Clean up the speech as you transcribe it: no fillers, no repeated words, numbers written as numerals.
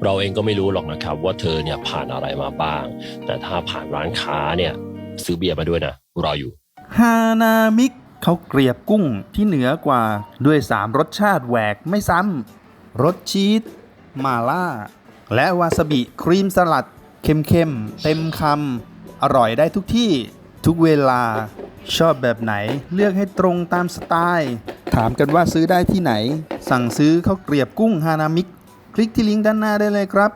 เราเองก็ไม่รู้หรอกนะครับว่าเธอเนี่ยผ่านอะไรมาบ้างแต่ถ้าผ่านร้านค้าเนี่ยซื้อเบียร์มาด้วยนะรออยู่ฮานามิกเขาเกลียบกุ้งที่เหนือกว่าด้วย3รสชาติแหวกไม่ซ้ำรสชีสมาล่าและวาซาบิครีมสลัดเค็มๆเต็มคำอร่อยได้ทุกที่ทุกเวลาชอบแบบไหนเลือกให้ตรงตามสไตล์ถามกันว่าซื้อได้ที่ไหนสั่งซื้อข้าวเกลียบกุ้งฮานามิกคลิกที่ลิงก์ด้านหน้าได้เลยครับ